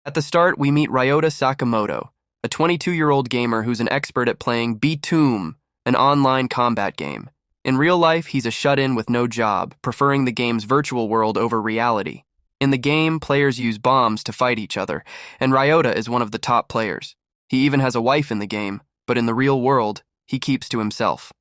At the start, we meet Ryota Sakamoto, a 22-year-old gamer who's an expert at playing BTOOOM, an online combat game. In real life, he's a shut-in with no job, preferring the game's virtual world over reality. In the game, players use bombs to fight each other, and Ryota is one of the top players. He even has a wife in the game, but in the real world, he keeps to himself.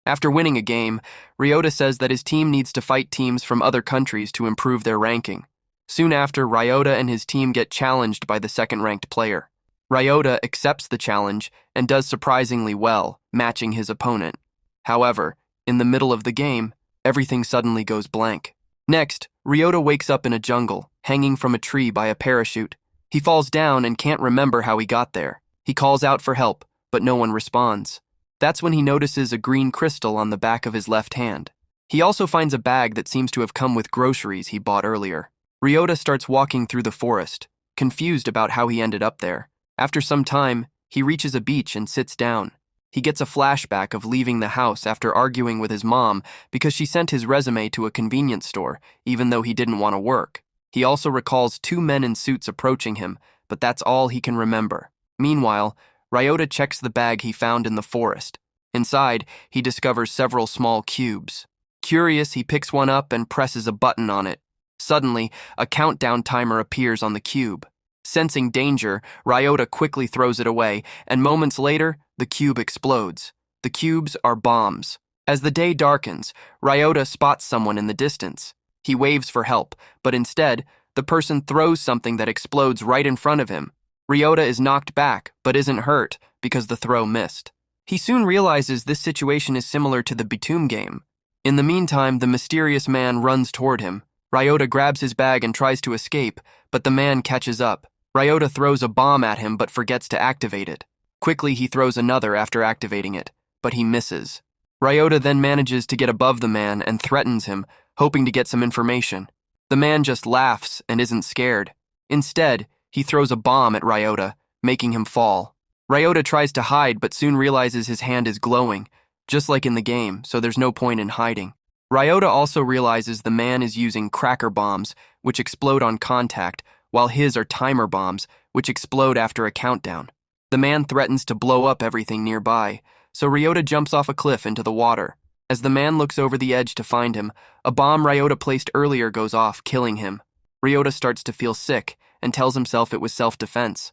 After winning a game, Ryota says that his team needs to fight teams from other countries to improve their ranking. Soon after, Ryota and his team get challenged by the second-ranked player. Ryota accepts the challenge and does surprisingly well, matching his opponent. However, in the middle of the game, everything suddenly goes blank. Next, Ryota wakes up in a jungle, hanging from a tree by a parachute. He falls down and can't remember how he got there. He calls out for help, but no one responds. That's when he notices a green crystal on the back of his left hand. He also finds a bag that seems to have come with groceries he bought earlier. Ryota starts walking through the forest, confused about how he ended up there. After some time, he reaches a beach and sits down. He gets a flashback of leaving the house after arguing with his mom because she sent his resume to a convenience store, even though he didn't want to work. He also recalls two men in suits approaching him, but that's all he can remember. Meanwhile, Ryota checks the bag he found in the forest. Inside, he discovers several small cubes. Curious, he picks one up and presses a button on it. Suddenly, a countdown timer appears on the cube. Sensing danger, Ryota quickly throws it away, and moments later, the cube explodes. The cubes are bombs. As the day darkens, Ryota spots someone in the distance. He waves for help, but instead, the person throws something that explodes right in front of him. Ryota is knocked back, but isn't hurt because the throw missed. He soon realizes this situation is similar to the BTOOOM game. In the meantime, the mysterious man runs toward him. Ryota grabs his bag and tries to escape, but the man catches up. Ryota throws a bomb at him but forgets to activate it. Quickly, he throws another after activating it, but he misses. Ryota then manages to get above the man and threatens him, hoping to get some information. The man just laughs and isn't scared. Instead, he throws a bomb at Ryota, making him fall. Ryota tries to hide but soon realizes his hand is glowing, just like in the game, so there's no point in hiding. Ryota also realizes the man is using cracker bombs, which explode on contact, while his are timer bombs, which explode after a countdown. The man threatens to blow up everything nearby, so Ryota jumps off a cliff into the water. As the man looks over the edge to find him, a bomb Ryota placed earlier goes off, killing him. Ryota starts to feel sick and tells himself it was self-defense.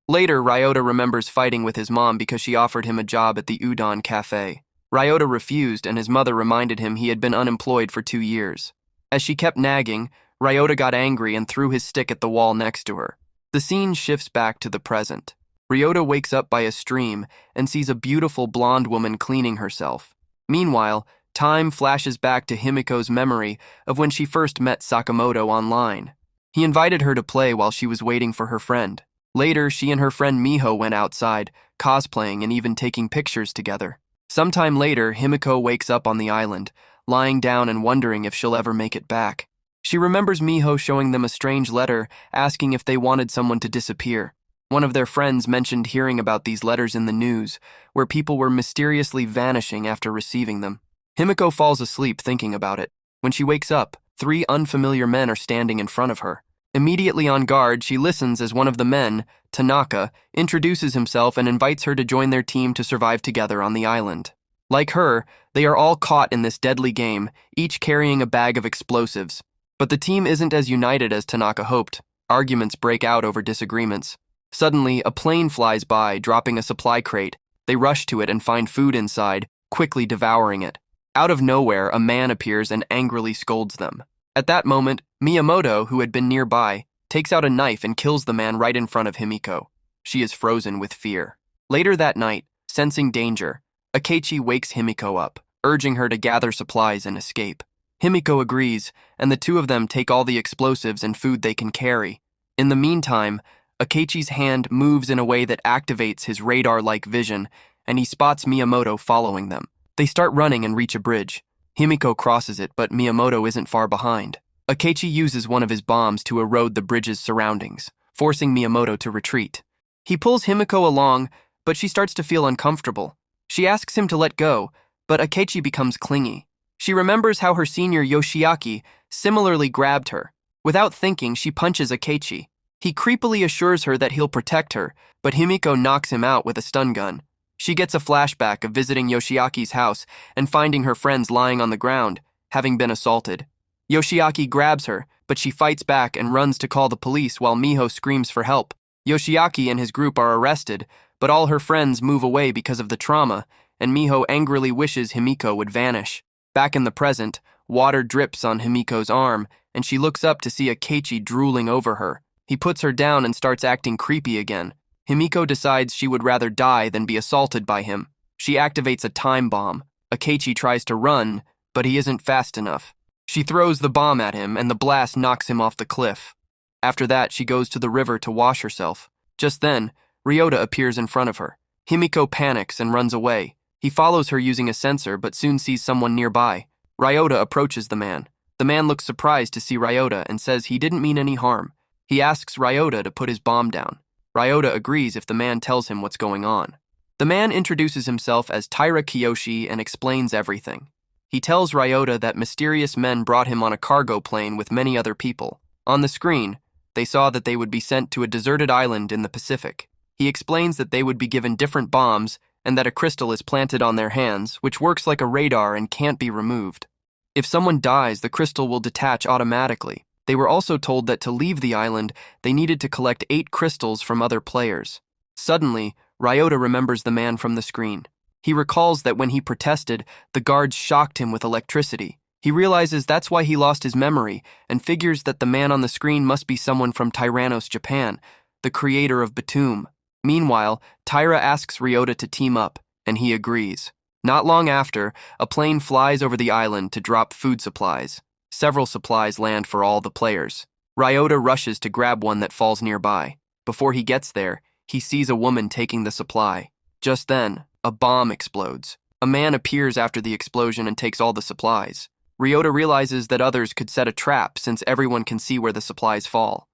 Later, Ryota remembers fighting with his mom because she offered him a job at the udon cafe. Ryota refused, and his mother reminded him he had been unemployed for 2 years. As she kept nagging, Ryota got angry and threw his stick at the wall next to her. The scene shifts back to the present. Ryota wakes up by a stream and sees a beautiful blonde woman cleaning herself. Meanwhile, time flashes back to Himiko's memory of when she first met Sakamoto online. He invited her to play while she was waiting for her friend. Later, she and her friend Miho went outside, cosplaying and even taking pictures together. Sometime later, Himiko wakes up on the island, lying down and wondering if she'll ever make it back. She remembers Miho showing them a strange letter asking if they wanted someone to disappear. One of their friends mentioned hearing about these letters in the news, where people were mysteriously vanishing after receiving them. Himiko falls asleep thinking about it. When she wakes up, 3 unfamiliar men are standing in front of her. Immediately on guard, she listens as one of the men, Tanaka, introduces himself and invites her to join their team to survive together on the island. Like her, they are all caught in this deadly game, each carrying a bag of explosives. But the team isn't as united as Tanaka hoped. Arguments break out over disagreements. Suddenly, a plane flies by, dropping a supply crate. They rush to it and find food inside, quickly devouring it. Out of nowhere, a man appears and angrily scolds them. At that moment, Miyamoto, who had been nearby, takes out a knife and kills the man right in front of Himiko. She is frozen with fear. Later that night, sensing danger, Akechi wakes Himiko up, urging her to gather supplies and escape. Himiko agrees, and the two of them take all the explosives and food they can carry. In the meantime, Akechi's hand moves in a way that activates his radar-like vision, and he spots Miyamoto following them. They start running and reach a bridge. Himiko crosses it, but Miyamoto isn't far behind. Akechi uses one of his bombs to erode the bridge's surroundings, forcing Miyamoto to retreat. He pulls Himiko along, but she starts to feel uncomfortable. She asks him to let go, but Akechi becomes clingy. She remembers how her senior Yoshiaki similarly grabbed her. Without thinking, she punches Akechi. He creepily assures her that he'll protect her, but Himiko knocks him out with a stun gun. She gets a flashback of visiting Yoshiaki's house and finding her friends lying on the ground, having been assaulted. Yoshiaki grabs her, but she fights back and runs to call the police while Miho screams for help. Yoshiaki and his group are arrested, but all her friends move away because of the trauma, and Miho angrily wishes Himiko would vanish. Back in the present, water drips on Himiko's arm, and she looks up to see Akechi drooling over her. He puts her down and starts acting creepy again. Himiko decides she would rather die than be assaulted by him. She activates a time bomb. Akechi tries to run, but he isn't fast enough. She throws the bomb at him, and the blast knocks him off the cliff. After that, she goes to the river to wash herself. Just then, Ryota appears in front of her. Himiko panics and runs away. He follows her using a sensor, but soon sees someone nearby. Ryota approaches the man. The man looks surprised to see Ryota and says he didn't mean any harm. He asks Ryota to put his bomb down. Ryota agrees if the man tells him what's going on. The man introduces himself as Taira Kiyoshi and explains everything. He tells Ryota that mysterious men brought him on a cargo plane with many other people. On the screen, they saw that they would be sent to a deserted island in the Pacific. He explains that they would be given different bombs and that a crystal is planted on their hands, which works like a radar and can't be removed. If someone dies, the crystal will detach automatically. They were also told that to leave the island, they needed to collect 8 crystals from other players. Suddenly, Ryota remembers the man from the screen. He recalls that when he protested, the guards shocked him with electricity. He realizes that's why he lost his memory and figures that the man on the screen must be someone from Tyrannos, Japan, the creator of BTOOOM. Meanwhile, Taira asks Ryota to team up, and he agrees. Not long after, a plane flies over the island to drop food supplies. Several supplies land for all the players. Ryota rushes to grab one that falls nearby. Before he gets there, he sees a woman taking the supply. Just then, a bomb explodes. A man appears after the explosion and takes all the supplies. Ryota realizes that others could set a trap since everyone can see where the supplies fall.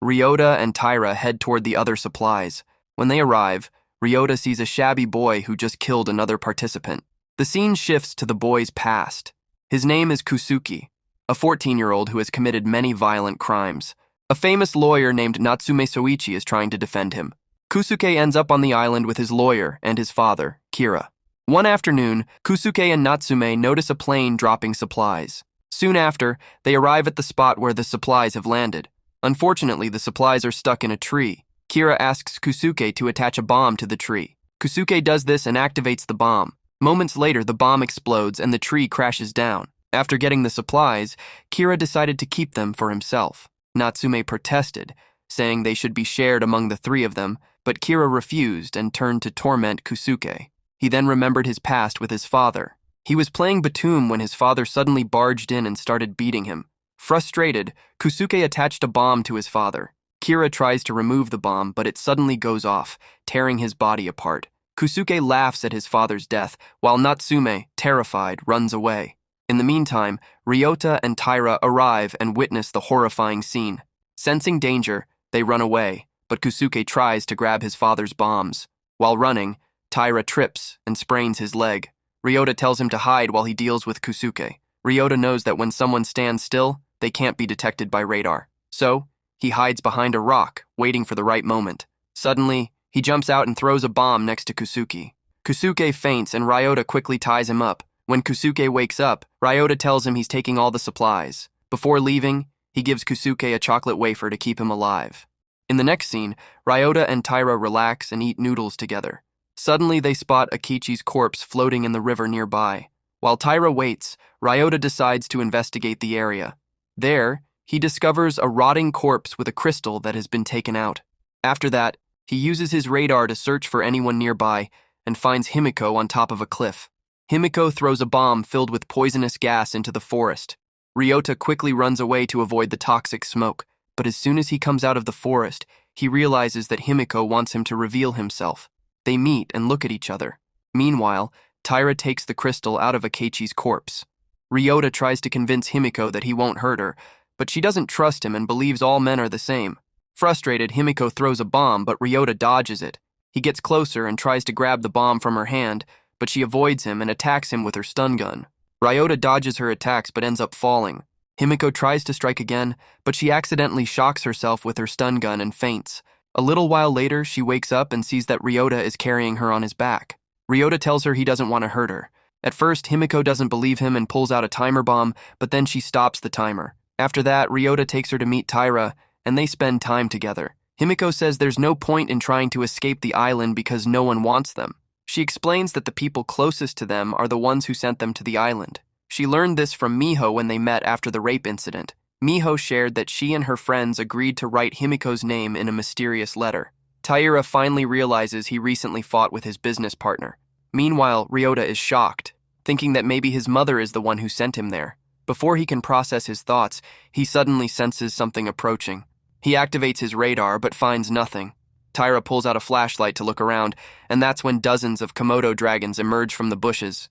Ryota and Taira head toward the other supplies. When they arrive, Ryota sees a shabby boy who just killed another participant. The scene shifts to the boy's past. His name is Kusuke, a 14-year-old who has committed many violent crimes. A famous lawyer named Natsume Soichi is trying to defend him. Kusuke ends up on the island with his lawyer and his father, Kira. One afternoon, Kusuke and Natsume notice a plane dropping supplies. Soon after, they arrive at the spot where the supplies have landed. Unfortunately, the supplies are stuck in a tree. Kira asks Kusuke to attach a bomb to the tree. Kusuke does this and activates the bomb. Moments later, the bomb explodes and the tree crashes down. After getting the supplies, Kira decided to keep them for himself. Natsume protested, saying they should be shared among the 3 of them, but Kira refused and turned to torment Kusuke. He then remembered his past with his father. He was playing BTOOOM when his father suddenly barged in and started beating him. Frustrated, Kusuke attached a bomb to his father. Kira tries to remove the bomb, but it suddenly goes off, tearing his body apart. Kusuke laughs at his father's death, while Natsume, terrified, runs away. In the meantime, Ryota and Taira arrive and witness the horrifying scene. Sensing danger, they run away, but Kusuke tries to grab his father's bombs. While running, Taira trips and sprains his leg. Ryota tells him to hide while he deals with Kusuke. Ryota knows that when someone stands still, they can't be detected by radar. So, he hides behind a rock, waiting for the right moment. Suddenly, he jumps out and throws a bomb next to Kusuke. Kusuke faints and Ryota quickly ties him up. When Kusuke wakes up, Ryota tells him he's taking all the supplies. Before leaving, he gives Kusuke a chocolate wafer to keep him alive. In the next scene, Ryota and Taira relax and eat noodles together. Suddenly, they spot Akechi's corpse floating in the river nearby. While Taira waits, Ryota decides to investigate the area. There, he discovers a rotting corpse with a crystal that has been taken out. After that, he uses his radar to search for anyone nearby and finds Himiko on top of a cliff. Himiko throws a bomb filled with poisonous gas into the forest. Ryota quickly runs away to avoid the toxic smoke, but as soon as he comes out of the forest, he realizes that Himiko wants him to reveal himself. They meet and look at each other. Meanwhile, Taira takes the crystal out of Akechi's corpse. Ryota tries to convince Himiko that he won't hurt her, but she doesn't trust him and believes all men are the same. Frustrated, Himiko throws a bomb, but Ryota dodges it. He gets closer and tries to grab the bomb from her hand, but she avoids him and attacks him with her stun gun. Ryota dodges her attacks but ends up falling. Himiko tries to strike again, but she accidentally shocks herself with her stun gun and faints. A little while later, she wakes up and sees that Ryota is carrying her on his back. Ryota tells her he doesn't want to hurt her. At first, Himiko doesn't believe him and pulls out a timer bomb, but then she stops the timer. After that, Ryota takes her to meet Taira, and they spend time together. Himiko says there's no point in trying to escape the island because no one wants them. She explains that the people closest to them are the ones who sent them to the island. She learned this from Miho when they met after the rape incident. Miho shared that she and her friends agreed to write Himiko's name in a mysterious letter. Taira finally realizes he recently fought with his business partner. Meanwhile, Ryota is shocked, thinking that maybe his mother is the one who sent him there. Before he can process his thoughts, he suddenly senses something approaching. He activates his radar but finds nothing. Taira pulls out a flashlight to look around, and that's when dozens of Komodo dragons emerge from the bushes.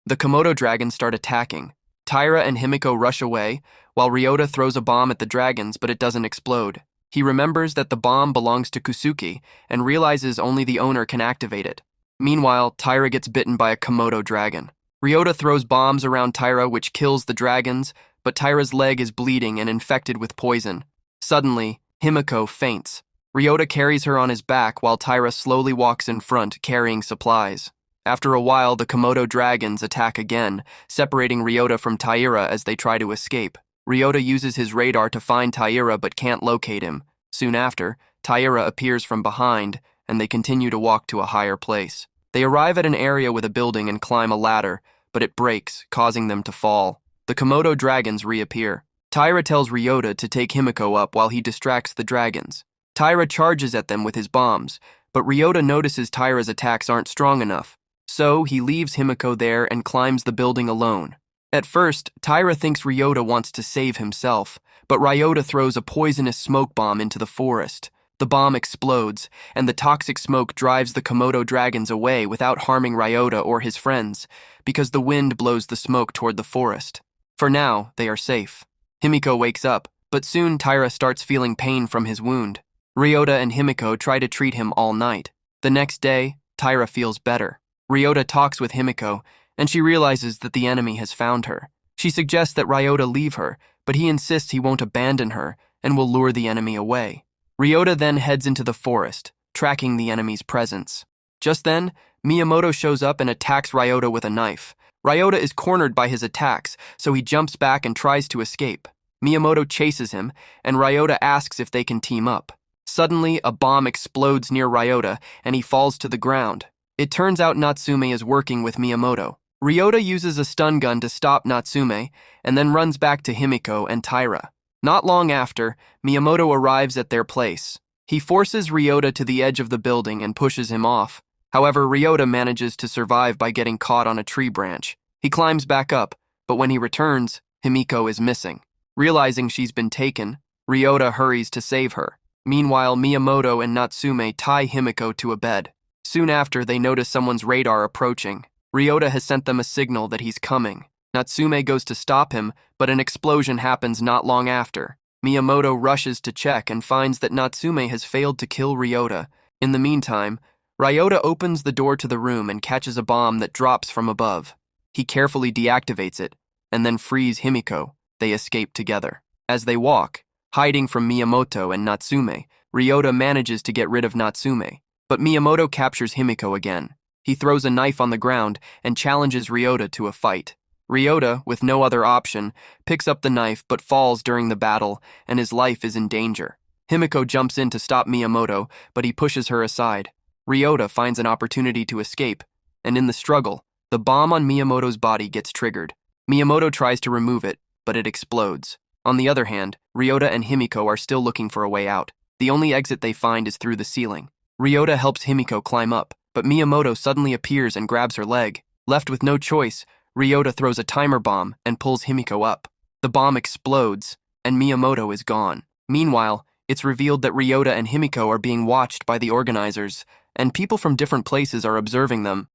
The Komodo dragons start attacking. Taira and Himiko rush away, while Ryota throws a bomb at the dragons, but it doesn't explode. He remembers that the bomb belongs to Kusuke and realizes only the owner can activate it. Meanwhile, Taira gets bitten by a Komodo dragon. Ryota throws bombs around Taira, which kills the dragons, but Taira's leg is bleeding and infected with poison. Suddenly, Himiko faints. Ryota carries her on his back while Taira slowly walks in front, carrying supplies. After a while, the Komodo dragons attack again, separating Ryota from Taira as they try to escape. Ryota uses his radar to find Taira but can't locate him. Soon after, Taira appears from behind, and they continue to walk to a higher place. They arrive at an area with a building and climb a ladder, but it breaks, causing them to fall. The Komodo dragons reappear. Taira tells Ryota to take Himiko up while he distracts the dragons. Taira charges at them with his bombs, but Ryota notices Taira's attacks aren't strong enough. So he leaves Himiko there and climbs the building alone. At first, Taira thinks Ryota wants to save himself, but Ryota throws a poisonous smoke bomb into the forest. The bomb explodes, and the toxic smoke drives the Komodo dragons away without harming Ryota or his friends, because the wind blows the smoke toward the forest. For now, they are safe. Himiko wakes up, but soon Taira starts feeling pain from his wound. Ryota and Himiko try to treat him all night. The next day, Taira feels better. Ryota talks with Himiko, and she realizes that the enemy has found her. She suggests that Ryota leave her, but he insists he won't abandon her and will lure the enemy away. Ryota then heads into the forest, tracking the enemy's presence. Just then, Miyamoto shows up and attacks Ryota with a knife. Ryota is cornered by his attacks, so he jumps back and tries to escape. Miyamoto chases him, and Ryota asks if they can team up. Suddenly, a bomb explodes near Ryota, and he falls to the ground. It turns out Natsume is working with Miyamoto. Ryota uses a stun gun to stop Natsume, and then runs back to Himiko and Taira. Not long after, Miyamoto arrives at their place. He forces Ryota to the edge of the building and pushes him off. However, Ryota manages to survive by getting caught on a tree branch. He climbs back up, but when he returns, Himiko is missing. Realizing she's been taken, Ryota hurries to save her. Meanwhile, Miyamoto and Natsume tie Himiko to a bed. Soon after, they notice someone's radar approaching. Ryota has sent them a signal that he's coming. Natsume goes to stop him, but an explosion happens not long after. Miyamoto rushes to check and finds that Natsume has failed to kill Ryota. In the meantime, Ryota opens the door to the room and catches a bomb that drops from above. He carefully deactivates it, and then frees Himiko. They escape together. As they walk, hiding from Miyamoto and Natsume, Ryota manages to get rid of Natsume. But Miyamoto captures Himiko again. He throws a knife on the ground and challenges Ryota to a fight. Ryota, with no other option, picks up the knife but falls during the battle, and his life is in danger. Himiko jumps in to stop Miyamoto, but he pushes her aside. Ryota finds an opportunity to escape, and in the struggle, the bomb on Miyamoto's body gets triggered. Miyamoto tries to remove it, but it explodes. On the other hand, Ryota and Himiko are still looking for a way out. The only exit they find is through the ceiling. Ryota helps Himiko climb up, but Miyamoto suddenly appears and grabs her leg. Left with no choice, Ryota throws a timer bomb and pulls Himiko up. The bomb explodes, and Miyamoto is gone. Meanwhile, it's revealed that Ryota and Himiko are being watched by the organizers, and people from different places are observing them.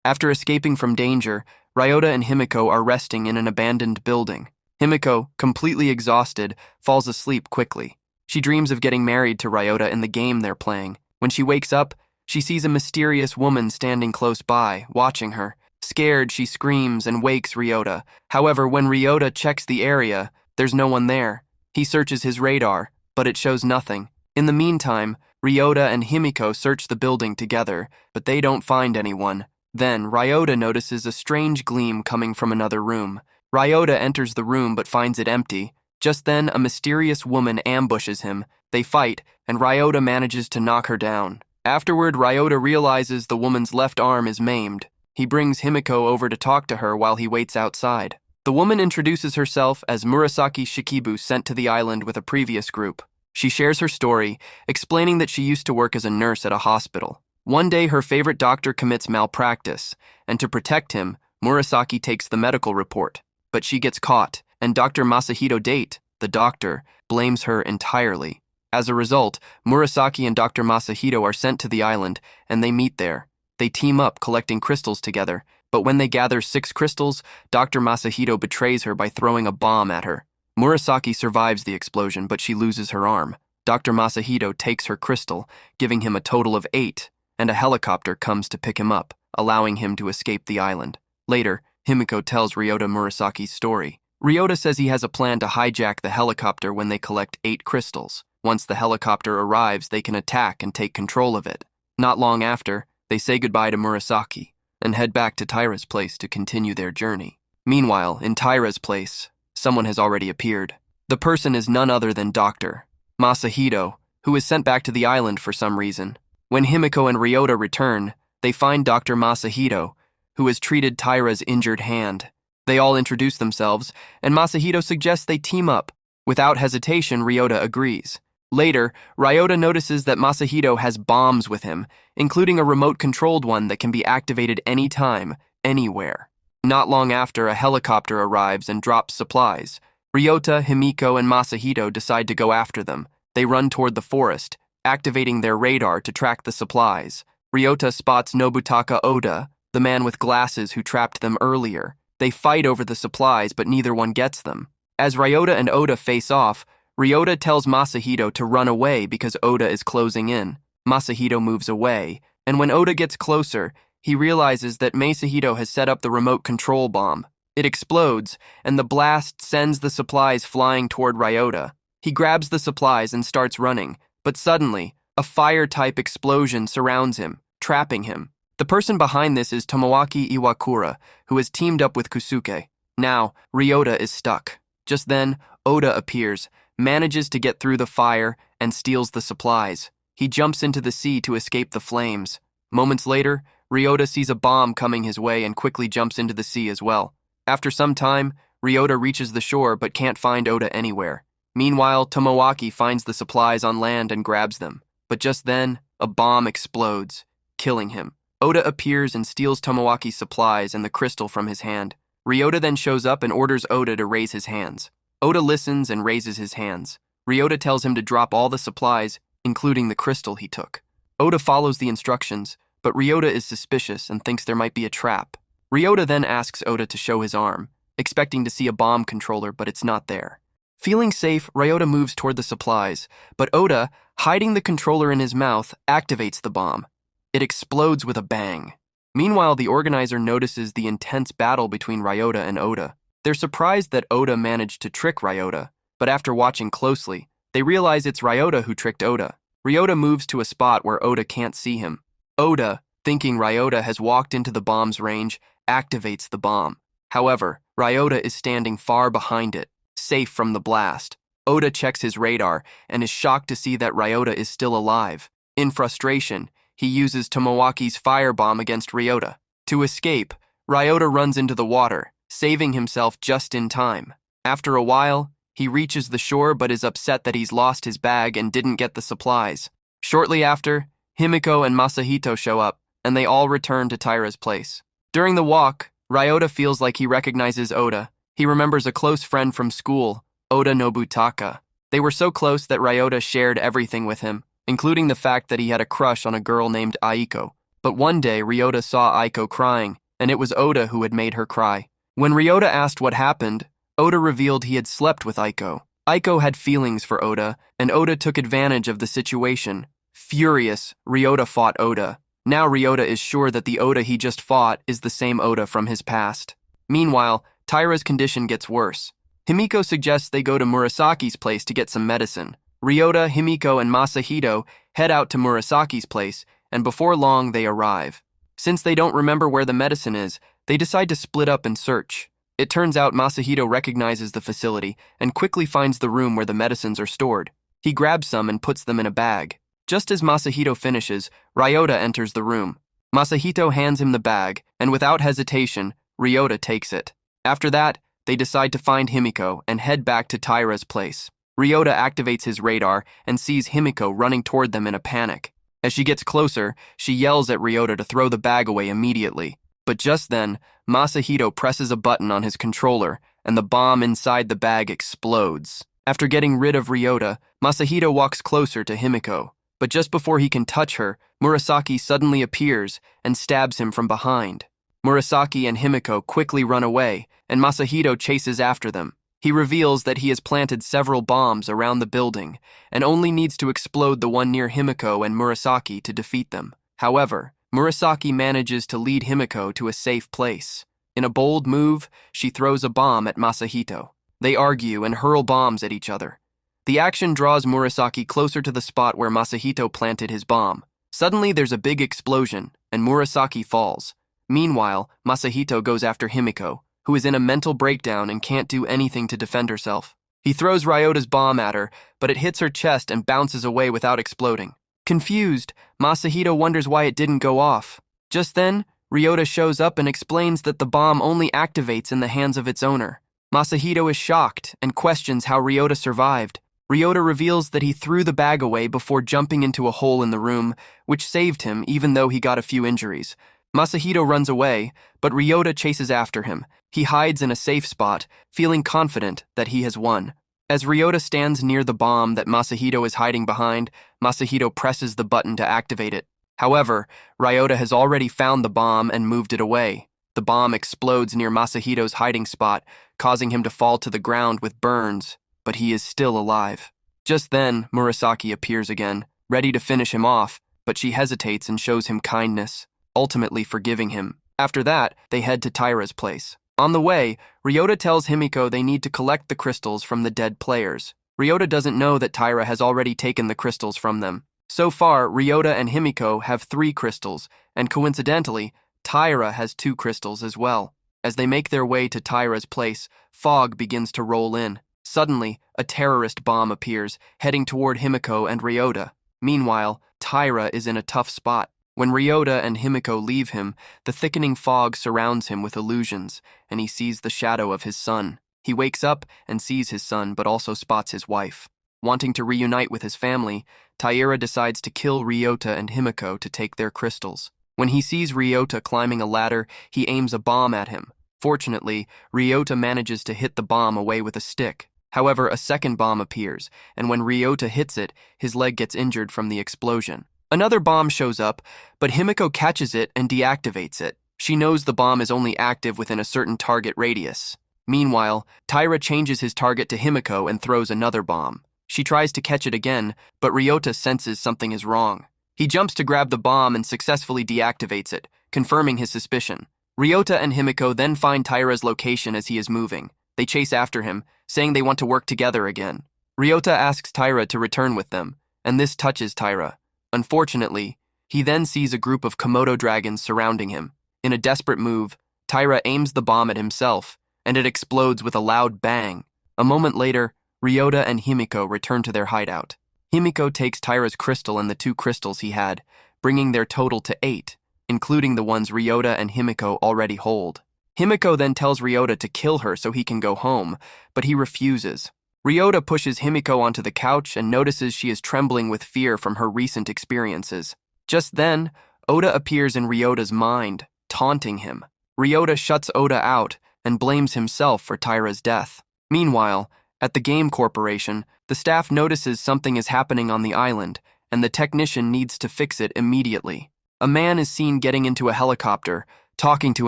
After escaping from danger, Ryota and Himiko are resting in an abandoned building. Himiko, completely exhausted, falls asleep quickly. She dreams of getting married to Ryota in the game they're playing. When she wakes up, she sees a mysterious woman standing close by, watching her. Scared, she screams and wakes Ryota. However, when Ryota checks the area, There's no one there. He searches his radar, but it shows nothing. In the meantime, Ryota and Himiko search the building together, but they don't find anyone. Then, Ryota notices a strange gleam coming from another room. Ryota enters the room but finds it empty. Just then, a mysterious woman ambushes him. They fight, and Ryota manages to knock her down. Afterward, Ryota realizes the woman's left arm is maimed. He brings Himiko over to talk to her while he waits outside. The woman introduces herself as Murasaki Shikibu sent to the island with a previous group. She shares her story, explaining that she used to work as a nurse at a hospital. One day, her favorite doctor commits malpractice, and to protect him, Murasaki takes the medical report. But she gets caught, and Dr. Masahito Date, the doctor, blames her entirely. As a result, Murasaki and Dr. Masahito are sent to the island, and they meet there. They team up collecting crystals together, but when they gather 6 crystals, Dr. Masahito betrays her by throwing a bomb at her. Murasaki survives the explosion, but she loses her arm. Dr. Masahito takes her crystal, giving him a total of 8, and a helicopter comes to pick him up, allowing him to escape the island. Later, Himiko tells Ryota Murasaki's story. Ryota says he has a plan to hijack the helicopter when they collect 8 crystals. Once the helicopter arrives, they can attack and take control of it. Not long after, they say goodbye to Murasaki and head back to Taira's place to continue their journey. Meanwhile, in Taira's place, someone has already appeared. The person is none other than Dr. Masahito, who is sent back to the island for some reason. When Himiko and Ryota return, they find Dr. Masahito, who has treated Taira's injured hand. They all introduce themselves, and Masahito suggests they team up. Without hesitation, Ryota agrees. Later, Ryota notices that Masahito has bombs with him, including a remote-controlled one that can be activated anytime, anywhere. Not long after, a helicopter arrives and drops supplies. Ryota, Himiko, and Masahito decide to go after them. They run toward the forest, activating their radar to track the supplies. Ryota spots Nobutaka Oda, the man with glasses who trapped them earlier. They fight over the supplies, but neither one gets them. As Ryota and Oda face off, Ryota tells Masahito to run away because Oda is closing in. Masahito moves away, and when Oda gets closer, he realizes that Masahito has set up the remote control bomb. It explodes, and the blast sends the supplies flying toward Ryota. He grabs the supplies and starts running, but suddenly, a fire-type explosion surrounds him, trapping him. The person behind this is Tomoaki Iwakura, who has teamed up with Kusuke. Now, Ryota is stuck. Just then, Oda appears, manages to get through the fire, and steals the supplies. He jumps into the sea to escape the flames. Moments later, Ryota sees a bomb coming his way and quickly jumps into the sea as well. After some time, Ryota reaches the shore but can't find Oda anywhere. Meanwhile, Tomoaki finds the supplies on land and grabs them. But just then, a bomb explodes, killing him. Oda appears and steals Tomoaki's supplies and the crystal from his hand. Ryota then shows up and orders Oda to raise his hands. Oda listens and raises his hands. Ryota tells him to drop all the supplies, including the crystal he took. Oda follows the instructions, but Ryota is suspicious and thinks there might be a trap. Ryota then asks Oda to show his arm, expecting to see a bomb controller, but it's not there. Feeling safe, Ryota moves toward the supplies, but Oda, hiding the controller in his mouth, activates the bomb. It explodes with a bang. Meanwhile, the organizer notices the intense battle between Ryota and Oda. They're surprised that Oda managed to trick Ryota, but after watching closely, they realize it's Ryota who tricked Oda. Ryota moves to a spot where Oda can't see him. Oda, thinking Ryota has walked into the bomb's range, activates the bomb. However, Ryota is standing far behind it, safe from the blast. Oda checks his radar and is shocked to see that Ryota is still alive. In frustration, he uses Tomoaki's firebomb against Ryota. To escape, Ryota runs into the water, saving himself just in time. After a while, he reaches the shore but is upset that he's lost his bag and didn't get the supplies. Shortly after, Himiko and Masahito show up, and they all return to Taira's place. During the walk, Ryota feels like he recognizes Oda. He remembers a close friend from school, Oda Nobutaka. They were so close that Ryota shared everything with him, including the fact that he had a crush on a girl named Aiko. But one day, Ryota saw Aiko crying, and it was Oda who had made her cry. When Ryota asked what happened, Oda revealed he had slept with Aiko. Aiko had feelings for Oda, and Oda took advantage of the situation. Furious, Ryota fought Oda. Now Ryota is sure that the Oda he just fought is the same Oda from his past. Meanwhile, Taira's condition gets worse. Himiko suggests they go to Murasaki's place to get some medicine. Ryota, Himiko, and Masahito head out to Murasaki's place, and before long they arrive. Since they don't remember where the medicine is, they decide to split up and search. It turns out Masahito recognizes the facility and quickly finds the room where the medicines are stored. He grabs some and puts them in a bag. Just as Masahito finishes, Ryota enters the room. Masahito hands him the bag, and without hesitation, Ryota takes it. After that, they decide to find Himiko and head back to Taira's place. Ryota activates his radar and sees Himiko running toward them in a panic. As she gets closer, she yells at Ryota to throw the bag away immediately. But just then, Masahito presses a button on his controller, and the bomb inside the bag explodes. After getting rid of Ryota, Masahito walks closer to Himiko. But just before he can touch her, Murasaki suddenly appears and stabs him from behind. Murasaki and Himiko quickly run away, and Masahito chases after them. He reveals that he has planted several bombs around the building, and only needs to explode the one near Himiko and Murasaki to defeat them. However, Murasaki manages to lead Himiko to a safe place. In a bold move, she throws a bomb at Masahito. They argue and hurl bombs at each other. The action draws Murasaki closer to the spot where Masahito planted his bomb. Suddenly, there's a big explosion, and Murasaki falls. Meanwhile, Masahito goes after Himiko, who is in a mental breakdown and can't do anything to defend herself. He throws Ryota's bomb at her, but it hits her chest and bounces away without exploding. Confused, Masahito wonders why it didn't go off. Just then, Ryota shows up and explains that the bomb only activates in the hands of its owner. Masahito is shocked and questions how Ryota survived. Ryota reveals that he threw the bag away before jumping into a hole in the room, which saved him even though he got a few injuries. Masahito runs away, but Ryota chases after him. He hides in a safe spot, feeling confident that he has won. As Ryota stands near the bomb that Masahito is hiding behind, Masahito presses the button to activate it. However, Ryota has already found the bomb and moved it away. The bomb explodes near Masahito's hiding spot, causing him to fall to the ground with burns, but he is still alive. Just then, Murasaki appears again, ready to finish him off, but she hesitates and shows him kindness, ultimately forgiving him. After that, they head to Taira's place. On the way, Ryota tells Himiko they need to collect the crystals from the dead players. Ryota doesn't know that Taira has already taken the crystals from them. So far, Ryota and Himiko have 3 crystals, and coincidentally, Taira has 2 crystals as well. As they make their way to Taira's place, fog begins to roll in. Suddenly, a terrorist bomb appears, heading toward Himiko and Ryota. Meanwhile, Taira is in a tough spot. When Ryota and Himiko leave him, the thickening fog surrounds him with illusions, and he sees the shadow of his son. He wakes up and sees his son, but also spots his wife. Wanting to reunite with his family, Taira decides to kill Ryota and Himiko to take their crystals. When he sees Ryota climbing a ladder, he aims a bomb at him. Fortunately, Ryota manages to hit the bomb away with a stick. However, a second bomb appears, and when Ryota hits it, his leg gets injured from the explosion. Another bomb shows up, but Himiko catches it and deactivates it. She knows the bomb is only active within a certain target radius. Meanwhile, Taira changes his target to Himiko and throws another bomb. She tries to catch it again, but Ryota senses something is wrong. He jumps to grab the bomb and successfully deactivates it, confirming his suspicion. Ryota and Himiko then find Taira's location as he is moving. They chase after him, saying they want to work together again. Ryota asks Taira to return with them, and this touches Taira. Unfortunately, he then sees a group of Komodo dragons surrounding him. In a desperate move, Taira aims the bomb at himself, and it explodes with a loud bang. A moment later, Ryota and Himiko return to their hideout. Himiko takes Taira's crystal and the 2 crystals he had, bringing their total to 8, including the ones Ryota and Himiko already hold. Himiko then tells Ryota to kill her so he can go home, but he refuses. Ryota pushes Himiko onto the couch and notices she is trembling with fear from her recent experiences. Just then, Oda appears in Ryota's mind, taunting him. Ryota shuts Oda out and blames himself for Taira's death. Meanwhile, at the Game Corporation, the staff notices something is happening on the island, and the technician needs to fix it immediately. A man is seen getting into a helicopter, talking to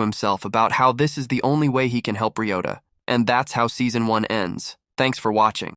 himself about how this is the only way he can help Ryota. And that's how Season 1 ends. Thanks for watching.